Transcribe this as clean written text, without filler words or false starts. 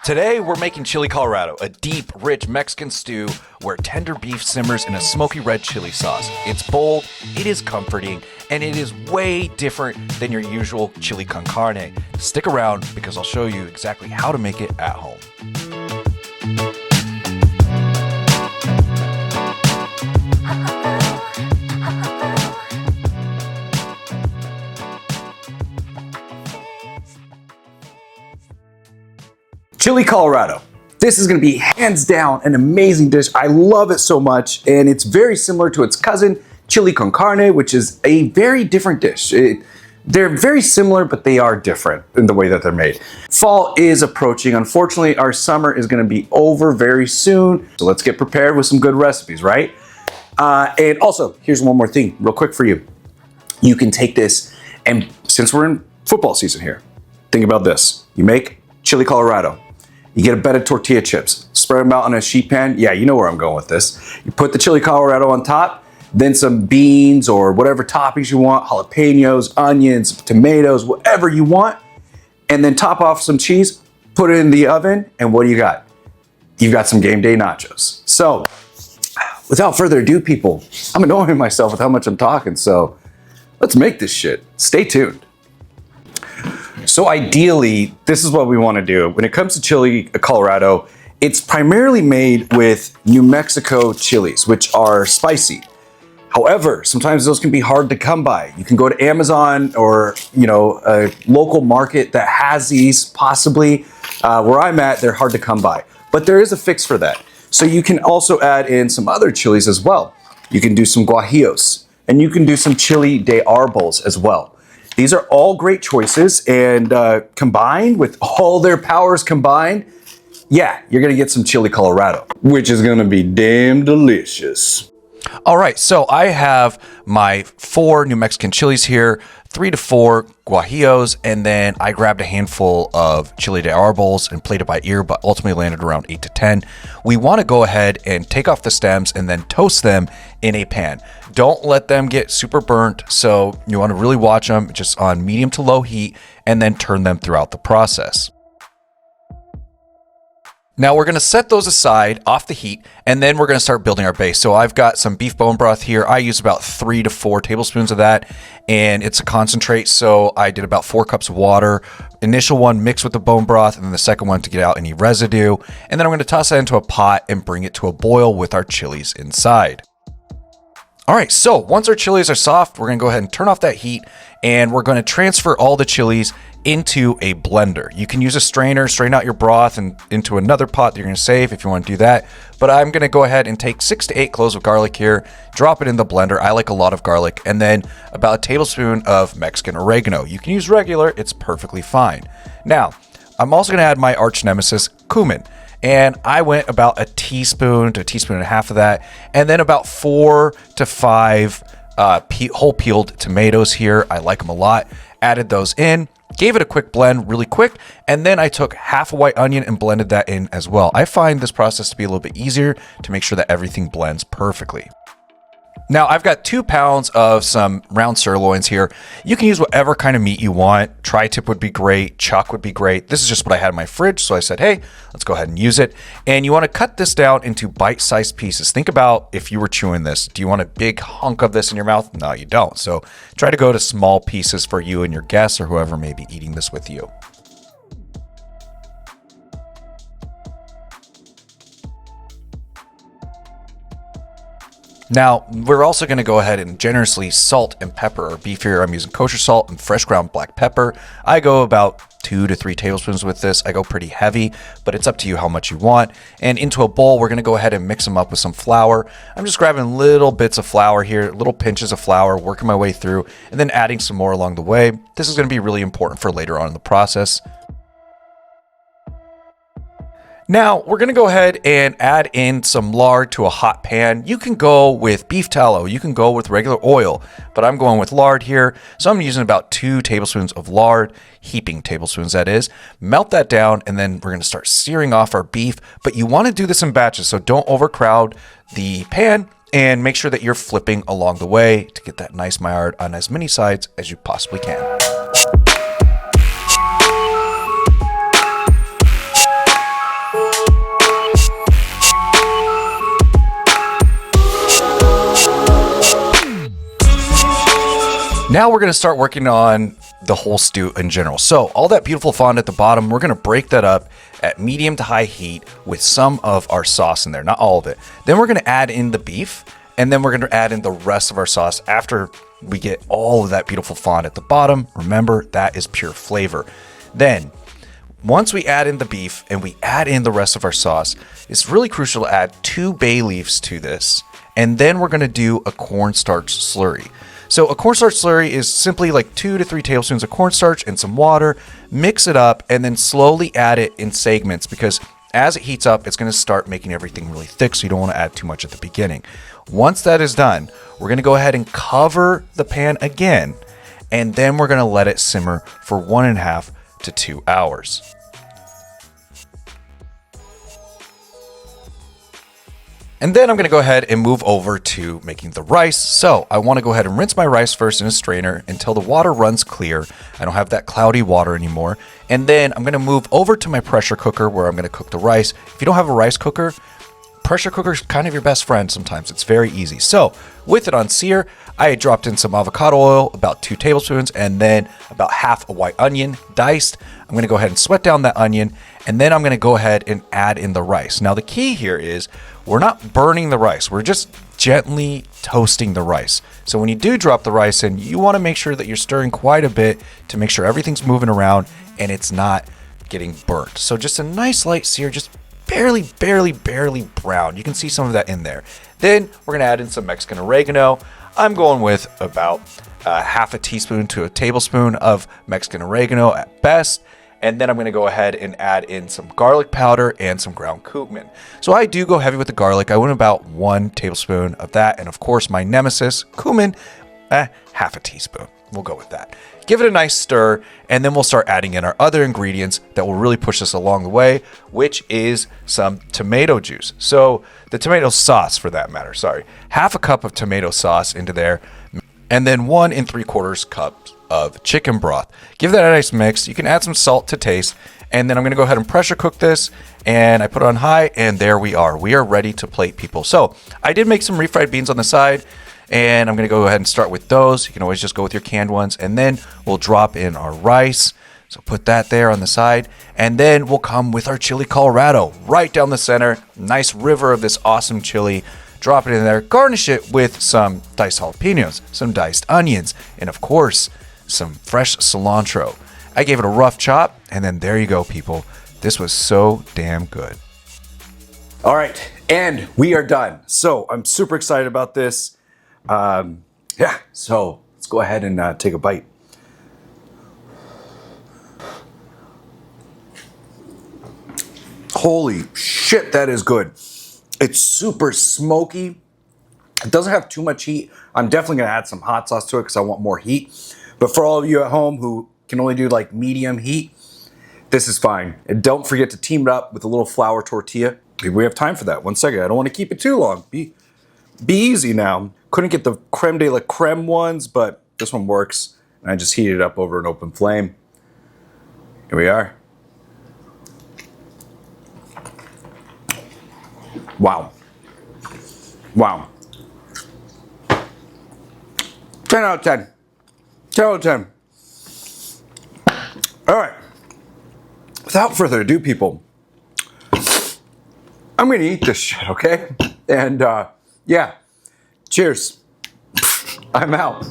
Today, we're making chili Colorado, a deep, rich Mexican stew where tender beef simmers in a smoky red chili sauce. It's bold, it is comforting, and it is way different than your usual chili con carne. Stick around because I'll show you exactly how to make it at home. Chili Colorado. This is going to be hands down an amazing dish. I love it so much, and it's very similar to its cousin, chili con carne, which is a very different dish. They're very similar, but they are different in the way that they're made. Fall is approaching. Unfortunately, our summer is going to be over very soon, so let's get prepared with some good recipes, right? And also, here's one more thing real quick for you. You can take this, and since we're in football season here, think about this. You make chili Colorado. You get a bed of tortilla chips, spread them out on a sheet pan. Yeah, you know where I'm going with this. You put the chili Colorado on top, then some beans or whatever toppings you want, jalapenos, onions, tomatoes, whatever you want, and then top off some cheese, put it in the oven, and what do you got? You've got some game day nachos. So, without further ado, people, I'm annoying myself with how much I'm talking, so let's make this shit. Stay tuned. So ideally, this is what we want to do. When it comes to chili Colorado, it's primarily made with New Mexico chilies, which are spicy. However, sometimes those can be hard to come by. You can go to Amazon or, a local market that has these possibly. Where I'm at, they're hard to come by. But there is a fix for that. So you can also add in some other chilies as well. You can do some guajillos, and you can do some chili de árboles as well. These are all great choices, and combined with all their powers combined, yeah, you're gonna get some chili Colorado, which is gonna be damn delicious. All right, so I have my 4 New Mexican chilies here, 3 to 4 guajillos, and then I grabbed a handful of chili de árboles and played it by ear, but ultimately landed around 8 to 10. We want to go ahead and take off the stems and then toast them in a pan. Don't let them get super burnt, so you want to really watch them just on medium to low heat and then turn them throughout the process. Now we're going to set those aside off the heat, and then we're going to start building our base. So I've got some beef bone broth here. I use about 3 to 4 tablespoons of that, and it's a concentrate. So I did about 4 cups of water. Initial one mixed with the bone broth, and then the second one to get out any residue. And then I'm going to toss that into a pot and bring it to a boil with our chilies inside. All right, so once our chilies are soft, we're going to go ahead and turn off that heat, and we're going to transfer all the chilies into a blender. You can use a strainer, strain out your broth and into another pot that you're going to save if you want to do that. But I'm going to go ahead and take 6 to 8 cloves of garlic here, drop it in the blender. I like a lot of garlic, and then about a tablespoon of Mexican oregano. You can use regular, it's perfectly fine. Now, I'm also going to add my arch nemesis, cumin. And I went about a teaspoon to a teaspoon and a half of that, and then about 4 to 5 whole peeled tomatoes here. I like them a lot. Added those in, gave it a quick blend really quick, and then I took half a white onion and blended that in as well. I find this process to be a little bit easier to make sure that everything blends perfectly. Now I've got 2 pounds of some round sirloins here. You can use whatever kind of meat you want. Tri-tip would be great. Chuck would be great. This is just what I had in my fridge. So I said, hey, let's go ahead and use it. And you want to cut this down into bite-sized pieces. Think about if you were chewing this. Do you want a big hunk of this in your mouth? No, you don't. So try to go to small pieces for you and your guests or whoever may be eating this with you. Now, we're also going to go ahead and generously salt and pepper our beef here. I'm using kosher salt and fresh ground black pepper. I go about 2 to 3 tablespoons with this. I go pretty heavy, but it's up to you how much you want. And into a bowl, we're going to go ahead and mix them up with some flour. I'm just grabbing little bits of flour here, little pinches of flour, working my way through, and then adding some more along the way. This is going to be really important for later on in the process. Now, we're going to go ahead and add in some lard to a hot pan. You can go with beef tallow, you can go with regular oil, but I'm going with lard here. So I'm using about 2 tablespoons of lard, heaping tablespoons that is. Melt that down, and then we're going to start searing off our beef. But you want to do this in batches, so don't overcrowd the pan, and make sure that you're flipping along the way to get that nice Maillard on as many sides as you possibly can. Now we're going to start working on the whole stew in general. So all that beautiful fond at the bottom, we're going to break that up at medium to high heat with some of our sauce in there, not all of it. Then we're going to add in the beef, and then we're going to add in the rest of our sauce after we get all of that beautiful fond at the bottom. Remember, that is pure flavor. Then once we add in the beef and we add in the rest of our sauce, it's really crucial to add 2 bay leaves to this. And then we're going to do a cornstarch slurry. So a cornstarch slurry is simply like 2 to 3 tablespoons of cornstarch and some water, mix it up, and then slowly add it in segments, because as it heats up, it's going to start making everything really thick, so you don't want to add too much at the beginning. Once that is done, we're going to go ahead and cover the pan again, and then we're going to let it simmer for 1.5 to 2 hours. And then I'm going to go ahead and move over to making the rice. So I want to go ahead and rinse my rice first in a strainer until the water runs clear. I don't have that cloudy water anymore. And then I'm going to move over to my pressure cooker where I'm going to cook the rice. If you don't have a rice cooker, pressure cooker is kind of your best friend sometimes. It's very easy. So with it on sear, I dropped in some avocado oil, about 2 tablespoons, and then about half a white onion diced. I'm going to go ahead and sweat down that onion, and then I'm going to go ahead and add in the rice. Now the key here is we're not burning the rice. We're just gently toasting the rice. So when you do drop the rice in, you want to make sure that you're stirring quite a bit to make sure everything's moving around and it's not getting burnt. So just a nice light sear, just barely brown. You can see some of that in there. Then we're going to add in some Mexican oregano. I'm going with about half a teaspoon to a tablespoon of Mexican oregano at best. And then I'm going to go ahead and add in some garlic powder and some ground cumin. So I do go heavy with the garlic. I went about 1 tablespoon of that. And of course, my nemesis, cumin, half a teaspoon. We'll go with that. Give it a nice stir, and then we'll start adding in our other ingredients that will really push us along the way, which is some tomato juice. So the tomato sauce, for that matter, sorry. Half a cup of tomato sauce into there, and then 1 3/4 cups of chicken broth. Give that a nice mix. You can add some salt to taste, and then I'm going to go ahead and pressure cook this, and I put it on high, and there we are. We are ready to plate, people. So I did make some refried beans on the side, and I'm going to go ahead and start with those. You can always just go with your canned ones, and then we'll drop in our rice. So put that there on the side, and then we'll come with our chili Colorado right down the center. Nice river of this awesome chili. Drop it in there. Garnish it with some diced jalapenos, some diced onions, and of course, some fresh cilantro. I gave it a rough chop, and then there you go, people. This was so damn good. All right, and we are done. So I'm super excited about this. Yeah, so let's go ahead and take a bite. Holy shit, that is good. It's super smoky. It doesn't have too much heat. I'm definitely gonna add some hot sauce to it because I want more heat. But for all of you at home who can only do like medium heat, this is fine. And don't forget to team it up with a little flour tortilla. Maybe we have time for that. 1 second, I don't want to keep it too long. Be easy now. Couldn't get the creme de la creme ones, but this one works. And I just heat it up over an open flame. Here we are. Wow. Wow. 10 out of 10. 10 out of 10. All right. Without further ado, people, I'm going to eat this shit, okay? And yeah, cheers. I'm out.